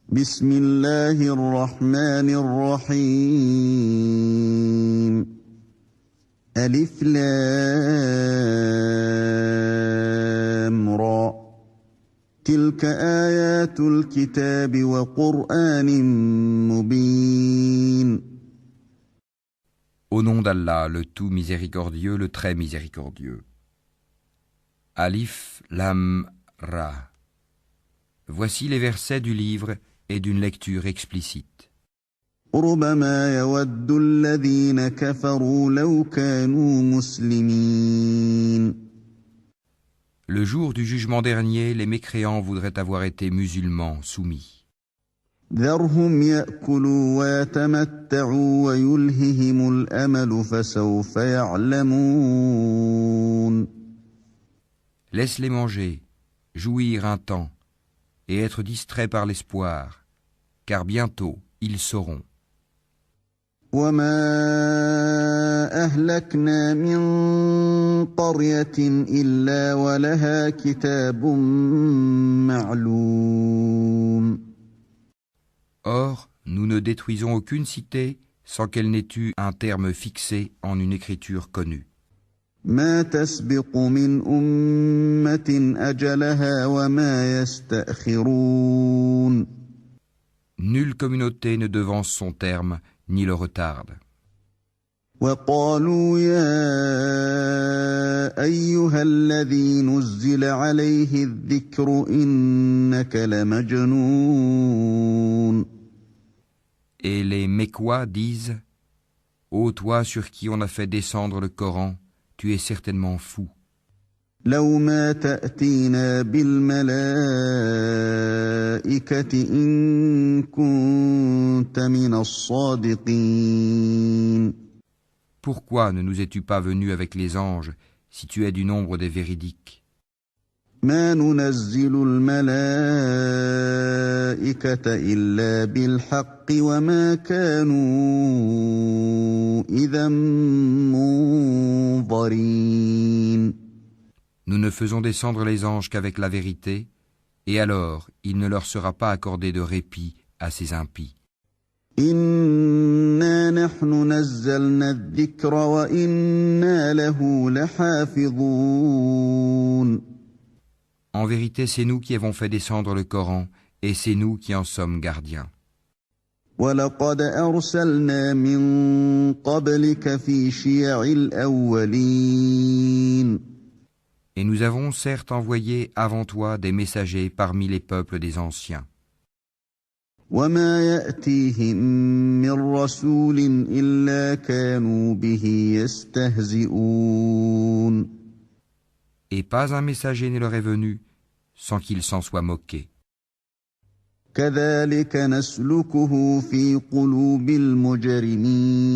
بسم الله الرحمن الرحيم ألف لام را تلك آيات الكتاب وقرآن مبين. Au nom d'Allah, le tout miséricordieux, le très miséricordieux. Alif Lam Ra. Voici les versets du livre et d'une lecture explicite. ربما يود الذين كفروا لو كانوا مسلمين. Le jour du jugement dernier, les mécréants voudraient avoir été musulmans soumis. ذرهم يأكلوا ويتمتعوا ويلههم الأمل فسوف يعلمون. Laisse-les manger, jouir un temps, et être distraits par l'espoir, car bientôt ils sauront. وما أهلكنا من قرية إلا ولها كتاب معلوم. Or, nous ne détruisons aucune cité sans qu'elle n'ait eu un terme fixé en une écriture connue. ما تسبق من أمة أجلها وما يستأخرون. Nulle communauté ne devance son terme ni le retarde. وقالوا يا أيها الذي نزل عليه الذكر إنك لمجنون. Et les Mécois disent « Ô toi sur qui on a fait descendre le Coran, tu es certainement fou. لو ما تأتينا بالملائكة إن كنت من الصادقين. Pourquoi ne nous es-tu pas venu avec les anges si tu es du nombre des véridiques? ما ننزل الملائكة إلا بالحق وما كانوا إذا منظرين. Nous ne faisons descendre les anges qu'avec la vérité, et alors il ne leur sera pas accordé de répit à ces impies. إنا نحن نزلنا الذكر وإنا له لحافظون. En vérité, c'est nous qui avons fait descendre le Coran, et c'est nous qui en sommes gardiens. وَلَقَدْ أَرْسَلْنَا مِن قَبْلِكَ فِي شِيَعِ الْأَوَّلِينَ. Et nous avons certes envoyé avant toi des messagers parmi les peuples des anciens. وَمَا يَأْتِيهِم مِّن رَّسُولٍ إِلَّا كَانُوا بِهِ يَسْتَهْزِئُونَ. Et pas un messager ne leur est venu sans qu'ils s'en soient moqués. كَذَلِكَ نَسْلُكُهُ فِي قُلُوبِ الْمُجْرِمِينَ.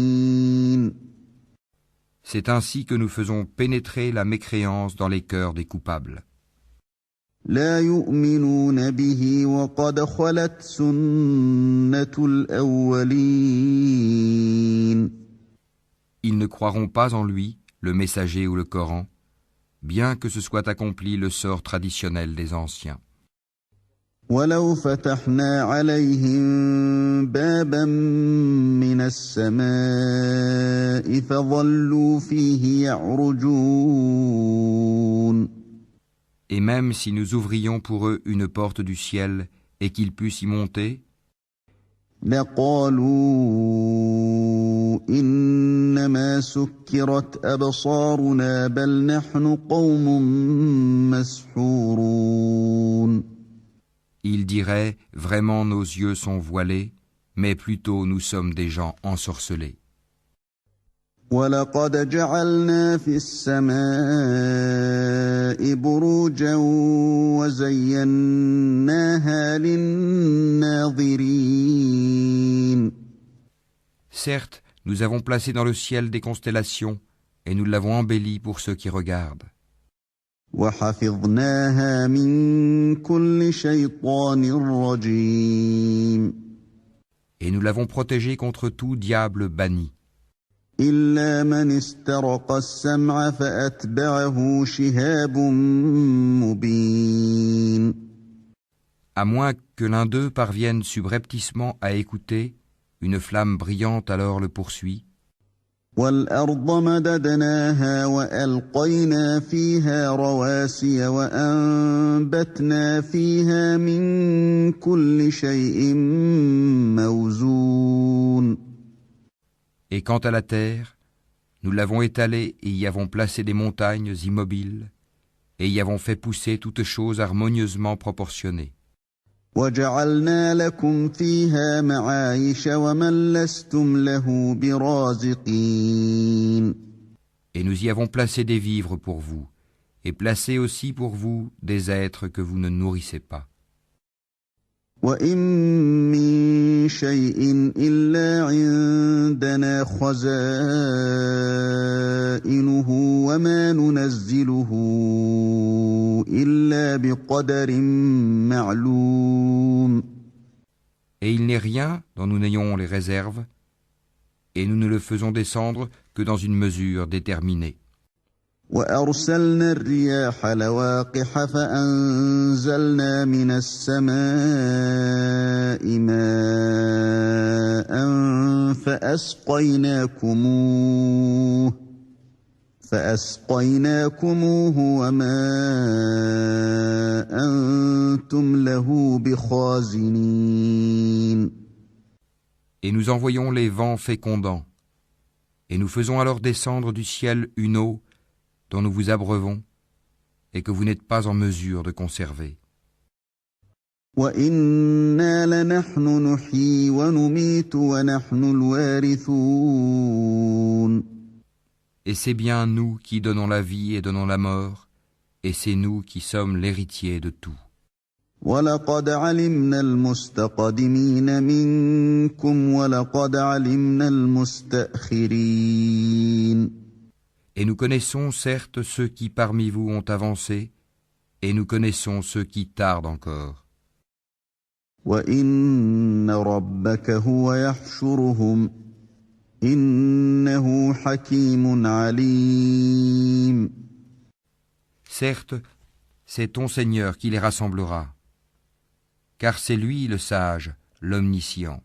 C'est ainsi que nous faisons pénétrer la mécréance dans les cœurs des coupables. لا يؤمنون به وقد خلت سنة الأولين. Ils ne croiront pas en lui, le messager ou le Coran, bien que ce soit accompli le sort traditionnel des anciens. ولو فتحنا عليهم بابا من السماء فظلوا فيه يعرجون. Et même si nous ouvrions pour eux une porte du ciel et qu'ils puissent y monter, لقالوا إنما سكرت أبصارنا بل نحن قوم مسحورون. ils diraient « Vraiment nos yeux sont voilés, mais plutôt nous sommes des gens ensorcelés. » وَلَقَدْ جَعَلْنَا فِي السَّمَاءِ بُرُوجًا وَزَيَّنَّاهَا لِلنَّاظِرِينَ. Certes, nous avons placé dans le ciel des constellations et nous l'avons embelli pour ceux qui regardent. وَحَفِظْنَاهَا مِن كُلِّ شَيْطَانٍ رَّجِيمٍ. Et nous l'avons protégé contre tout diable banni. إِلَّا مَنِ اسْتَرَقَ السَّمْعَ فَأَتْبَعَهُ شِهَابٌ مُّبِينٌ. à moins que l'un d'eux parvienne subrepticement à écouter, une flamme brillante alors le poursuit. وَالْأَرْضَ مَدَدْنَاهَا وَأَلْقَيْنَا فِيهَا رَوَاسِيَ وَأَنبَتْنَا فِيهَا مِن كُلِّ شَيْءٍ مَّوْزُونٍ. Et quant à la terre, nous l'avons étalée et y avons placé des montagnes immobiles, et y avons fait pousser toutes choses harmonieusement proportionnées. وَجَعَلْنَا لَكُمْ فِيهَا مَعَايِشَ وَمَن لَّسْتُمْ لَهُ بِرَازِقِينَ. Et nous y avons placé des vivres pour vous, et placé aussi pour vous des êtres que vous ne nourrissez pas. وَإِن مِّن شَيْءٍ إِلَّا عِندَنَا خَزَائِنُهُ وَمَا نُنَزِّلُهُ إِلَّا بِقَدَرٍ مَّعْلُومٍ. Et il n'est rien dont nous n'ayons les réserves, et nous ne le faisons descendre que dans une mesure déterminée. وَأَرْسَلْنَا الرِّيَاحَ لَوَاقِحَ فَأَنزَلْنَا مِنَ السَّمَاءِ مَاءً فَأَسْقَيْنَاكُمُوهُ وَمَا أَنتُمْ لَهُ بِخَازِنِينَ. Et nous envoyons les vents fécondants, et nous faisons alors descendre du ciel une eau dont nous vous abreuvons, et que vous n'êtes pas en mesure de conserver. وَإِنَّا لَنَحْنُ نُحْيِي وَنُمِيتُ وَنَحْنُ الْوَارِثُونَ. Et c'est bien nous qui donnons la vie et donnons la mort, et c'est nous qui sommes l'héritier de tout. وَلَقَدْ عَلِمْنَا الْمُسْتَقْدِمِينَ مِنكُمْ وَلَقَدْ عَلِمْنَا الْمُسْتَأْخِرِينَ. Et nous connaissons certes ceux qui parmi vous ont avancé, et nous connaissons ceux qui tardent encore. وَإِنَّ رَبَّكَ هُوَ يَحْشُرُهُمْ إِنَّهُ حَكِيمٌ عَلِيمٌ. Certes, c'est ton Seigneur qui les rassemblera, car c'est lui le sage, l'omniscient.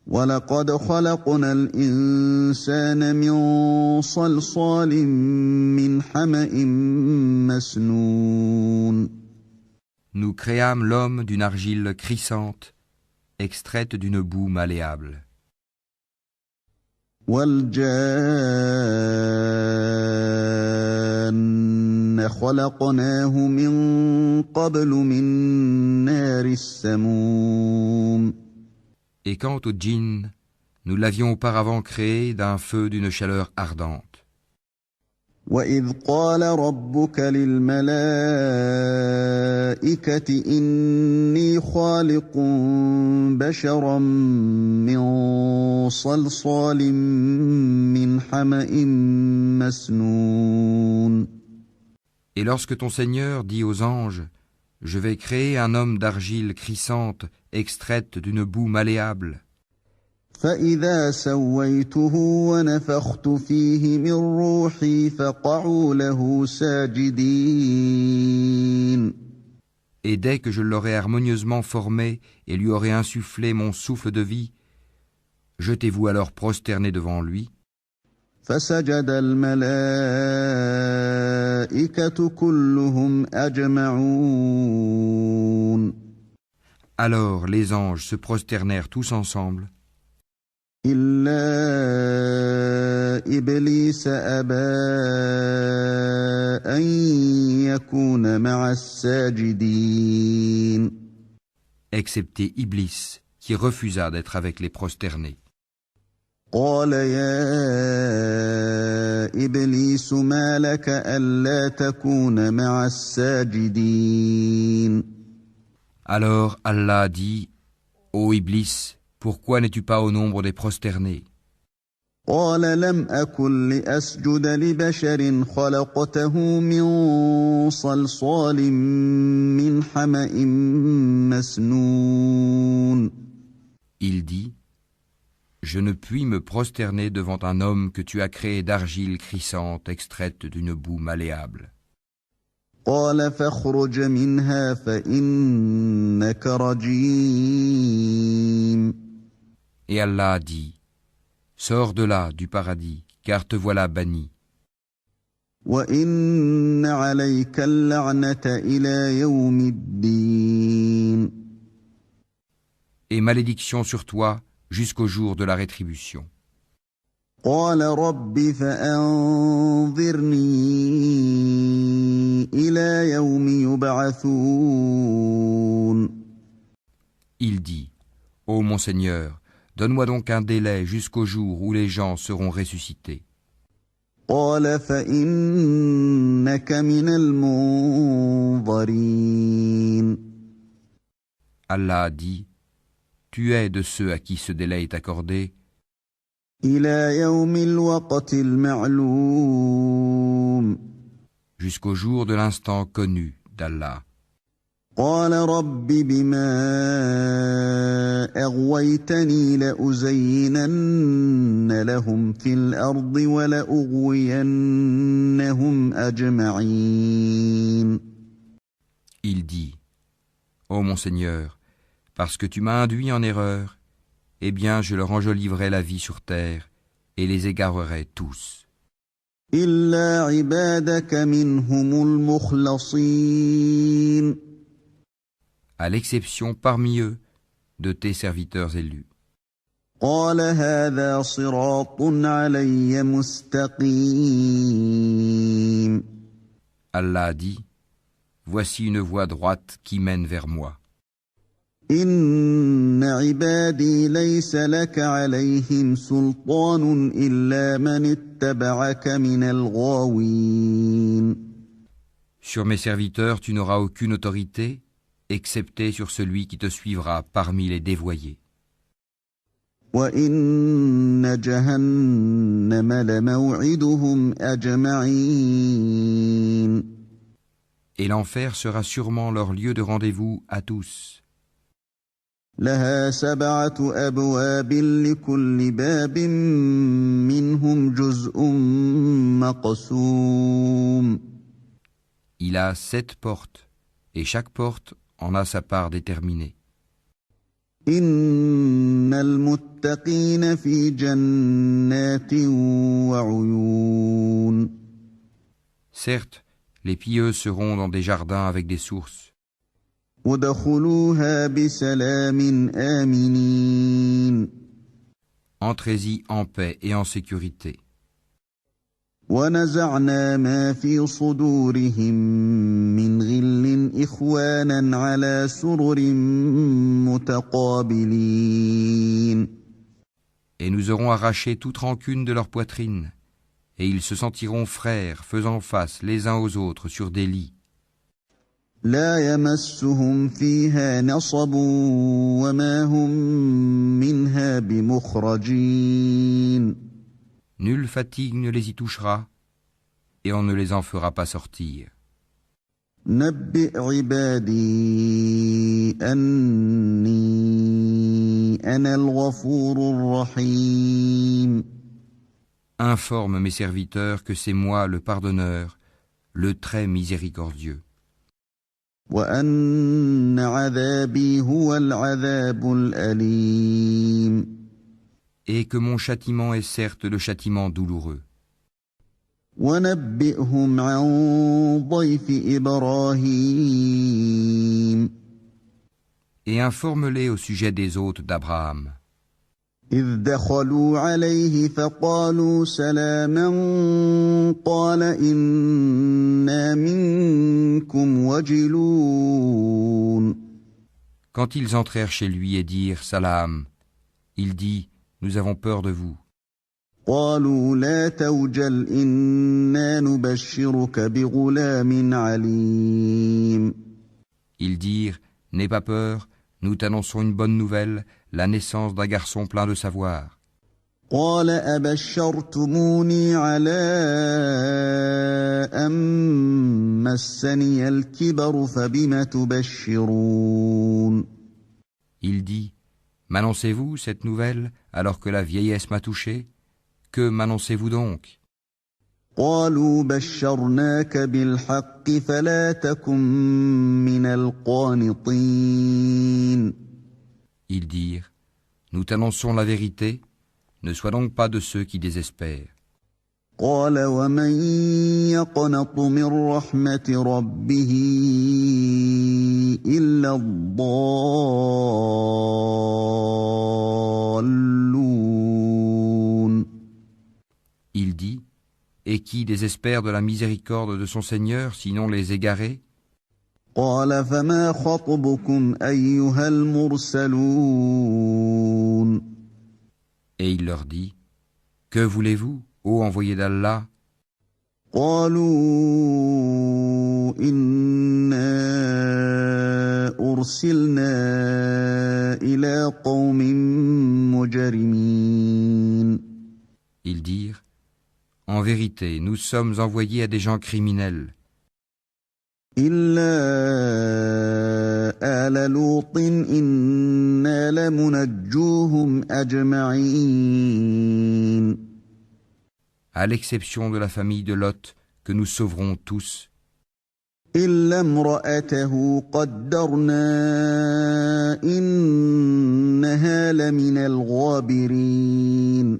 وَلَقَدْ خَلَقْنَا الْإِنسَانَ مِن صَلْصَالٍ مِّنْ حَمَإٍ مَّسْنُونٍ. Nous créâmes l'homme d'une argile crissante, extraite d'une boue malléable. وَالْجَانَّ خَلَقْنَاهُ مِن قَبْلُ مِن نَّارِ السَّمُومِ. Et quant au djinn, nous l'avions auparavant créé d'un feu d'une chaleur ardente. وَإِذْ قَالَ رَبُّكَ لِلْمَلَائِكَةِ إِنِّي خَالِقٌ بَشَرًا مِّن صَلْصَالٍ مِّنْ حَمَإٍ مَّسْنُونٍ. Et lorsque ton Seigneur dit aux anges, « Je vais créer un homme d'argile crissante, extraite d'une boue malléable. » فَإِذَا سَوَّيْتُهُ وَنَفَخْتُ فِيهِ مِن رُّوحِي فَقَعُوا لَهُ سَاجِدِينَ. Et dès que je l'aurai harmonieusement formé et lui aurai insufflé mon souffle de vie, jetez-vous alors prosterné devant lui. فَسَجَدَ الْمَلَائِكَةُ كُلُّهُمْ أَجْمَعُونَ. Alors les anges se prosternèrent tous ensemble, إِلَّا إِبْلِيسَ أَبَىٰ أَن يَكُونَ مَعَ السَّاجِدِينَ. excepté Iblis, qui refusa d'être avec les prosternés. قَالَ يَا إِبْلِيسُ مَا لَكَ أَلَّا تَكُونَ مَعَ السَّاجِدِينَ. Alors Allah dit, « Ô Iblis, pourquoi n'es-tu pas au nombre des prosternés ?» قَالَ لَمْ أَكُن لِّأَسْجُدَ لِبَشَرٍ خَلَقْتَهُ مِن صَلْصَالٍ مِّنْ حَمَإٍ مَّسْنُونٍ. Il dit, « Je ne puis me prosterner devant un homme que tu as créé d'argile crissante extraite d'une boue malléable. » قال فاخرج منها فإنك رجيم. Et Allah dit, sors de là, du paradis, car te voilà banni. وإن عليك اللعنة إلى يوم الدين. Et malédiction sur toi jusqu'au jour de la rétribution. قال رب فأنظرني إلى يوم يبعثون. Il dit, ô mon Seigneur, donne-moi donc un délai jusqu'au jour où les gens seront ressuscités. قال فإنك من المنظرين. Allah a dit, tu es de ceux à qui ce délai est accordé إلى يوم الوقت المعلوم. jusqu'au jour de l'instant connu d'Allah. قال رب بما أغويتني لأزينن لهم في الأرض ولأغوينهم أجمعين. Il dit, ô mon Seigneur, parce que tu m'as induit en erreur, eh bien je leur enjoliverai la vie sur terre et les égarerai tous. إلا عبادك منهم المخلصين. À l'exception parmi eux de tes serviteurs élus. قال هذا صراط علي مستقيم. Allah a dit, voici une voie droite qui mène vers moi. إن عبادي ليس لك عليهم سلطان إلا من اتبعك من الغاوين. Sur mes serviteurs, tu n'auras aucune autorité, excepté sur celui qui te suivra parmi les dévoyés. وإن جهنم لموعدهم أجمعين. Et l'enfer sera sûrement leur lieu de rendez-vous à tous. لها 7 أبواب لكل باب منهم جزء مقسوم. Il a 7 portes, et chaque porte en a sa part déterminée. إن المتقين في جنات وعيون. Certes, les pieux seront dans des jardins avec des sources. ودخلوها بسلام آمنين. Entrez-y en paix et en sécurité. ونزعنا ما في صدورهم من غل إخوانا على سرر متقابلين. Et nous aurons arraché toute rancune de leur poitrine, et ils se sentiront frères, faisant face les uns aux autres sur des lits. لا يمسهم فيها نصب وما هم منها بمخرجين. Nulle fatigue ne les y touchera, et on ne les en fera pas sortir. نبئ عبادي أني أنا الغفور الرحيم. Informe mes serviteurs que c'est moi le pardonneur, le très miséricordieux. وأن عذابي هو العذاب الأليم. Et que mon châtiment est certes le châtiment douloureux. ونبئهم عن ضيف إبراهيم. Et informe-les au sujet des hôtes d'Abraham. إذ دخلوا عليه فقالوا سلاما قال إنا منكم وجلون. Quand ils entrèrent chez lui et dirent Salam, il dit, nous avons peur de vous. قالوا لا توجل إنا نبشرك بغلام عليم. Ils dirent, n'aie pas peur, nous t'annonçons une bonne nouvelle, la naissance d'un garçon plein de savoir. قال أبشرتموني على أن مسني الكبر فبم تبشرون. Il dit, m'annoncez-vous cette nouvelle alors que la vieillesse m'a touché? Que m'annoncez-vous donc? قالوا بشرناك بالحق فلا تكن من القانطين. Ils dirent, nous t'annonçons la vérité, ne sois donc pas de ceux qui désespèrent. قال ومن يقنط من رحمة ربه إلا الضالون. Il dit, et qui désespère de la miséricorde de son Seigneur, sinon les égarés? قال فما خطبكم أيها المرسلون. Et il leur dit, que voulez-vous, ô envoyé d'Allah? قالوا إنا أرسلنا إلى قوم مجرمين. Ils dirent, en vérité, nous sommes envoyés à des gens criminels. إلا آل لوط إنا لمنجوهم أجمعين. À l'exception de la famille de Lot, que nous sauverons tous, إلا امرأته قدرنا إنها لمن الغابرين.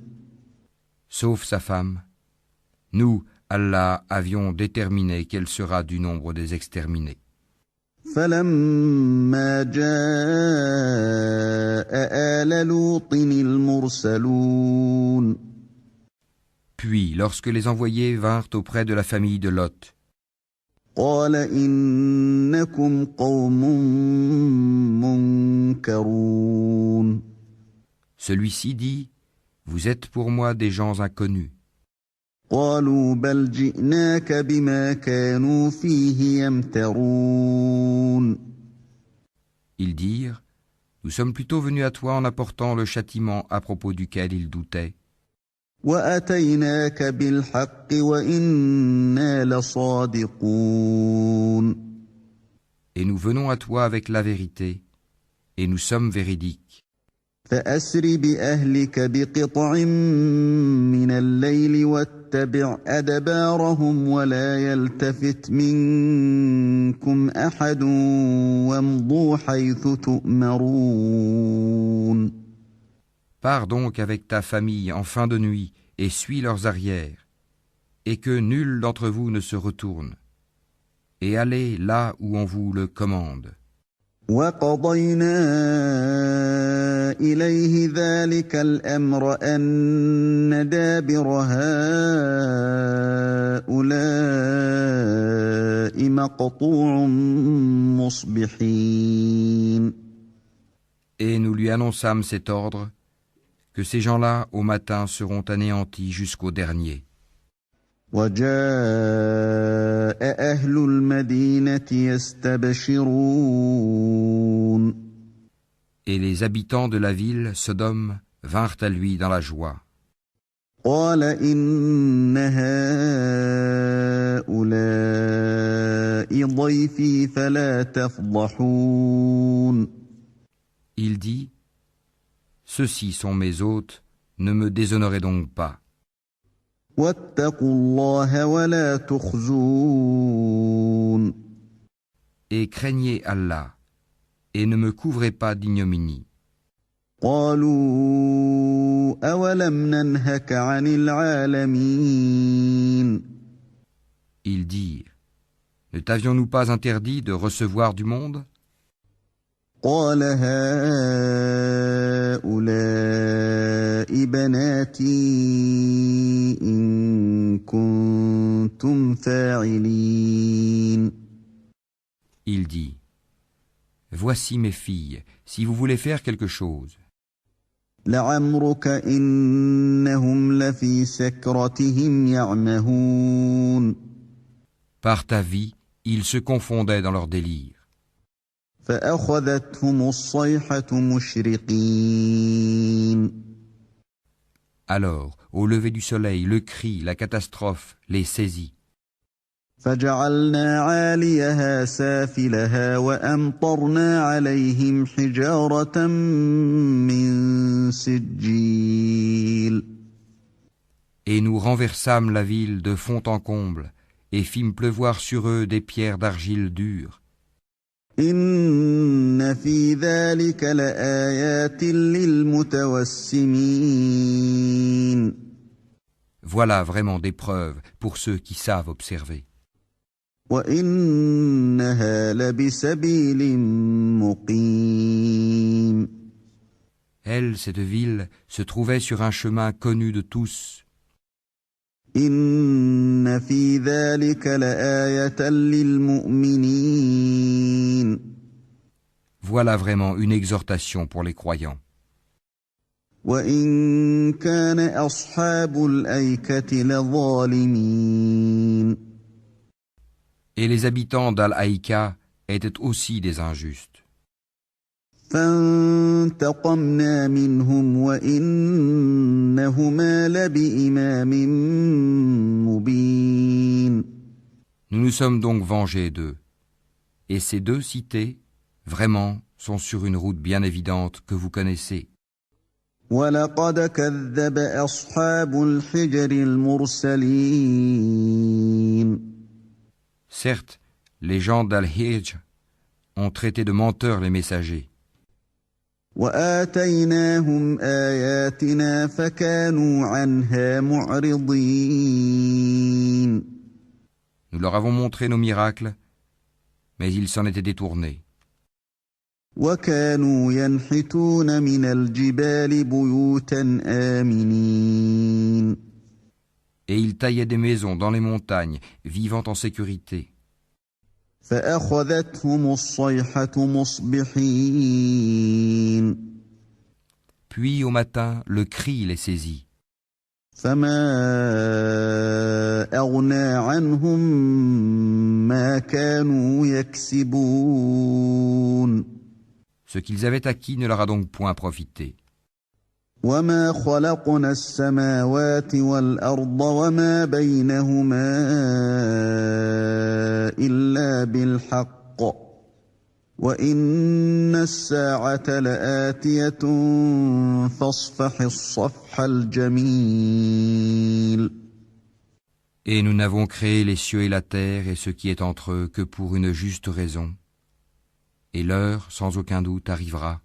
sauf sa femme. Nous, Allah, avions déterminé qu'elle sera du nombre des exterminés. فلما جاء آل لوط المرسلون. Puis, lorsque les envoyés vinrent auprès de la famille de Lot, قال إنكم قوم منكرون. celui-ci dit, vous êtes pour moi des gens inconnus. قالوا بل جئناك بما كانوا فيه يمترون. Ils dirent, nous sommes plutôt venus à toi en apportant le châtiment à propos duquel ils doutaient. وأتيناك بالحق وإنا لصادقون. Et nous venons à toi avec la vérité, et nous sommes véridiques. فأسر بأهلك بقطع من الليل واتبع أدبارهم ولا يلتفت منكم أحد وامضوا حيث تؤمرون. Pars donc avec ta famille en fin de nuit et suis leurs arrières, et que nul d'entre vous ne se retourne, et allez là où on vous le commande. وقضينا إليه ذلك الأمر أن دابر هؤلاء مقطوع مصبحين. Et nous lui annonçâmes cet ordre, que ces gens-là, au matin, seront anéantis jusqu'au dernier. وجاء أهل المدينة يستبشرون. Et les habitants de la ville, Sodome, vinrent à lui dans la joie. قال إن هؤلاء ضيفي فلا تفضحون. Il dit, ceux-ci sont mes hôtes, ne me déshonorez donc pas. واتقوا الله ولا تخزون. Et craignez Allah, et ne me couvrez pas d'ignominie. قالوا أولم ننهك عن العالمين. Ils dirent, ne t'avions-nous pas interdit de recevoir du monde? قال هؤلاء بناتي إن كنتم فاعلين. Il dit, voici mes filles, si vous voulez faire quelque chose. لعمرك إنهم لفي سكرتهم يعمهون. Par ta vie, ils se confondaient dans leur délire. فأخذتهم الصيحة مشرقين. Alors, au lever du soleil, le cri, la catastrophe les saisit. فجعلنا عاليها سافلها وأمطرنا عليهم حجارة من سجيل. Et nous renversâmes la ville de fond en comble, et fîmes pleuvoir sur eux des pierres d'argile dure. إن في ذلك لآيات للمتوسمين Voilà vraiment des preuves pour ceux qui savent observer. وإنها لبسبيل مقيم Elle, cette ville, se trouvait sur un chemin connu de tous. إن في ذلك لآية للمؤمنين Voilà vraiment une exhortation pour les croyants. وإن كان أصحاب الأيكة لظالمين Et les habitants d'Al-Haïka étaient aussi des injustes. فانتقمنا منهم وإنهما لبإمام مبين Nous nous sommes donc vengés d'eux. Et ces deux cités, vraiment, sont sur une route bien évidente que vous connaissez. ولقد كذب أصحاب الحجر المرسلين Certes, les gens d'Al-Hijr ont traité de menteurs les messagers. وآتيناهم آياتنا فكانوا عنها معرضين Nous leur avons montré nos miracles, mais ils s'en étaient détournés. وكانوا ينحتون من الجبال بيوتا آمنين Et ils taillaient des maisons dans les montagnes, vivant en sécurité. فأخذتهم الصيحة مصبحين Puis au matin, le cri les saisit. فما أغنى عنهم ما كانوا يكسبون Ce qu'ils avaient acquis ne leur a donc point profité. وما خلقنا السماوات والأرض وما بينهما إلا بالحق وإن الساعة لآتية فاصفح الصفح الجميل Et nous n'avons créé les cieux et la terre et ce qui est entre eux que pour une juste raison. Et l'heure, sans aucun doute, arrivera.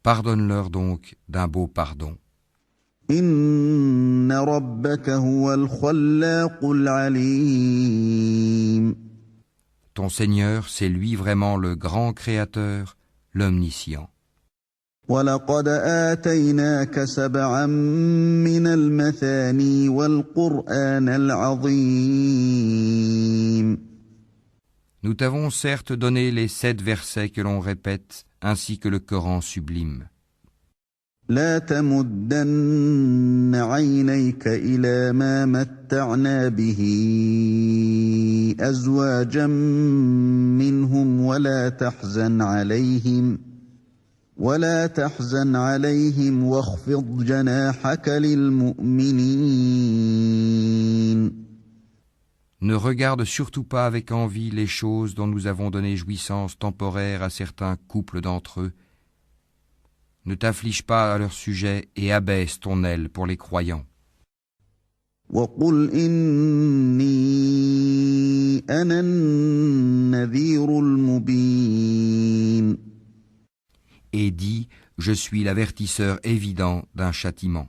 Pardonne-leur donc d'un beau pardon. إن ربك هو الخلاق العليم Ton Seigneur, c'est lui vraiment le grand Créateur, l'Omniscient. ولقد آتيناك سبعا من المثاني والقرآن العظيم Nous t'avons certes donné les 7 versets que l'on répète, ainsi que le Coran sublime. لا تمدن عينيك إلى ما متعنا به أزواجا منهم ولا تحزن عليهم واخفض جناحك للمؤمنين Ne regarde surtout pas avec envie les choses dont nous avons donné jouissance temporaire à certains couples d'entre eux. Ne t'afflige pas à leur sujet et abaisse ton aile pour les croyants. وقل إني أنا النذير المبين Et dis, je suis l'avertisseur évident d'un châtiment.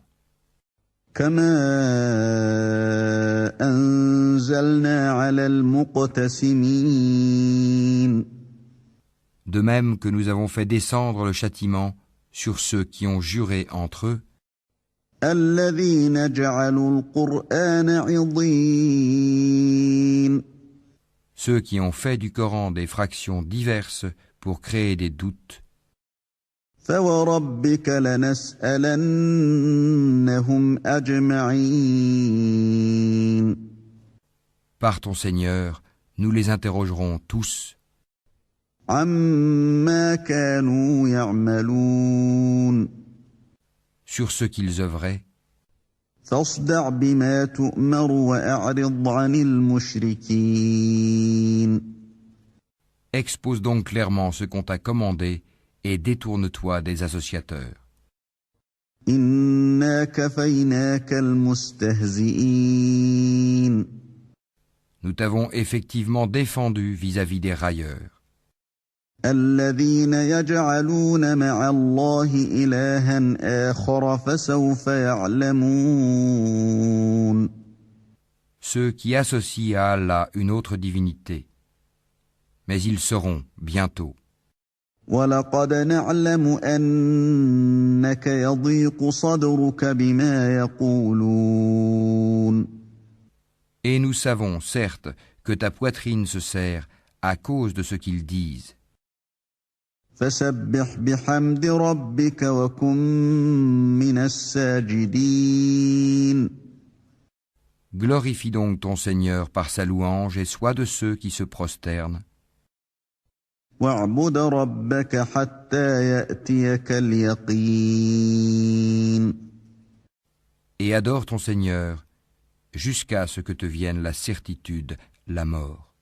كما أنزلنا على المقتسمين De même que nous avons fait descendre le châtiment sur ceux qui ont juré entre eux, الذين جعلوا القرآن عضين ceux qui ont fait du Coran des fractions diverses pour créer des doutes. فوربك لنسألنهم أجمعين Par ton Seigneur, nous les interrogerons tous عما كانوا يعملون sur ce qu'ils œuvraient. فاصدع بما تؤمر وأعرض عن المشركين Expose donc clairement ce qu'on t'a commandé et détourne-toi des associateurs. إنا كفيناك المستهزئين. Nous t'avons effectivement défendu vis-à-vis des railleurs, الذين يجعلون مع الله إلها آخر فسوف يعلمون. ceux qui associent à Allah une autre divinité. Mais ils seront bientôt. ولقد نعلم أنك يضيق صدرك بما يقولون. Et nous savons, certes, que ta poitrine se serre à cause de ce qu'ils disent. فسبح بحمد ربك وكن من الساجدين. Glorifie donc ton Seigneur par sa louange et sois de ceux qui se prosternent. واعبد ربك حتى يأتيك اليقين. Et adore ton Seigneur jusqu'à ce que te vienne la certitude, la mort.